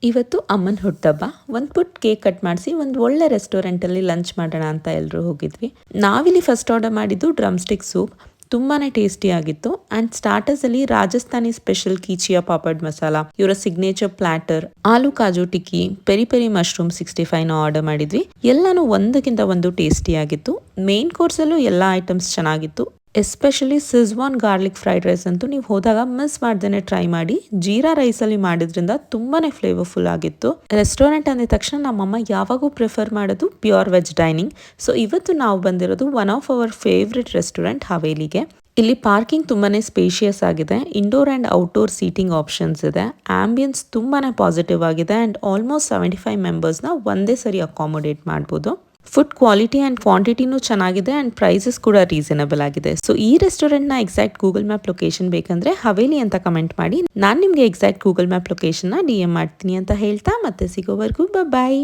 ಇವತ್ತು ಅಮ್ಮನ ಹುಟ್ಟುಹಬ್ಬ. ಒಂದು ಪುಟ್ಟ ಕೇಕ್ ಕಟ್ ಮಾಡಿಸಿ ಒಂದು ಒಳ್ಳೆ ರೆಸ್ಟೋರೆಂಟಲ್ಲಿ ಲಂಚ್ ಮಾಡೋಣ ಅಂತ ಎಲ್ಲರೂ ಹೋಗಿದ್ವಿ. ನಾವಿಲ್ಲಿ ಫಸ್ಟ್ ಆರ್ಡರ್ ಮಾಡಿದ್ದು ಡ್ರಮ್ ಸ್ಟಿಕ್ ಸೂಪ್. ತುಂಬಾ ಟೇಸ್ಟಿಯಾಗಿತ್ತು. ಆ್ಯಂಡ್ ಸ್ಟಾರ್ಟರ್ಸಲ್ಲಿ ರಾಜಸ್ಥಾನಿ ಸ್ಪೆಷಲ್ ಕೀಚಿಯಾ ಪಾಪಡ್ ಮಸಾಲ, ಇವರ ಸಿಗ್ನೇಚರ್ ಪ್ಲ್ಯಾಟರ್, ಆಲೂ ಕಾಜು ಟಿಕ್ಕಿ, ಪೆರಿ ಪೆರಿ ಮಶ್ರೂಮ್ 65ನ ಆರ್ಡರ್ ಮಾಡಿದ್ವಿ. ಎಲ್ಲನೂ ಒಂದಕ್ಕಿಂತ ಒಂದು ಟೇಸ್ಟಿಯಾಗಿತ್ತು. ಮೇನ್ ಕೋರ್ಸಲ್ಲೂ ಎಲ್ಲ ಐಟಮ್ಸ್ ಚೆನ್ನಾಗಿತ್ತು. Especially schezwan garlic fried rice ಅಂತೂ ನೀವು ಹೋದಾಗ ಮಿಸ್ ಮಾಡ್ದೇ ಟ್ರೈ ಮಾಡಿ. ಜೀರಾ ರೈಸಲ್ಲಿ ಮಾಡಿದ್ರಿಂದ ತುಂಬಾ ಫ್ಲೇವರ್ಫುಲ್ ಆಗಿತ್ತು. ರೆಸ್ಟೋರೆಂಟ್ ಅಂದಿದ ತಕ್ಷಣ ನಮ್ಮಮ್ಮ ಯಾವಾಗೂ ಪ್ರಿಫರ್ ಮಾಡೋದು ಪ್ಯೂರ್ ವೆಜ್ ಡೈನಿಂಗ್. ಸೊ ಇವತ್ತು ನಾವು ಬಂದಿರೋದು one of our favourite restaurant ಹವೇಲಿಗೆ. ಇಲ್ಲಿ ಪಾರ್ಕಿಂಗ್ ತುಂಬಾ ಸ್ಪೇಷಿಯಸ್ ಆಗಿದೆ. Indoor and outdoor seating options ಇದೆ. ಆಂಬಿಯನ್ಸ್ ತುಂಬಾ ಪಾಸಿಟಿವ್ ಆಗಿದೆ. ಆ್ಯಂಡ್ ಆಲ್ಮೋಸ್ಟ್ 75 ಮೆಂಬರ್ಸ್ನ ಒಂದೇ ಸರಿ ಅಕಾಮೊಡೇಟ್ ಮಾಡ್ಬೋದು. ಫುಡ್ ಕ್ವಾಲಿಟಿ ಆ್ಯಂಡ್ ಕ್ವಾಂಟಿಟಿನೂ ಚೆನ್ನಾಗಿದೆ ಆ್ಯಂಡ್ ಪ್ರೈಸಸ್ ಕೂಡ ರೀಸನಬಲ್ ಆಗಿದೆ. ಸೊ ಈ ರೆಸ್ಟೋರೆಂಟ್ನ ಎಕ್ಸಾಕ್ಟ್ ಗೂಗಲ್ ಮ್ಯಾಪ್ ಲೊಕೇಶನ್ ಬೇಕಂದರೆ ಹವೇಲಿ ಅಂತ ಕಮೆಂಟ್ ಮಾಡಿ. ನಾನು ನಿಮಗೆ ಎಕ್ಸಾಕ್ಟ್ ಗೂಗಲ್ ಮ್ಯಾಪ್ ಲೊಕೇಶನ್ನ DM ಮಾಡ್ತೀನಿ ಅಂತ ಹೇಳ್ತಾ ಮತ್ತೆ ಸಿಗೋವರೆಗೂ ಬಾಯ್.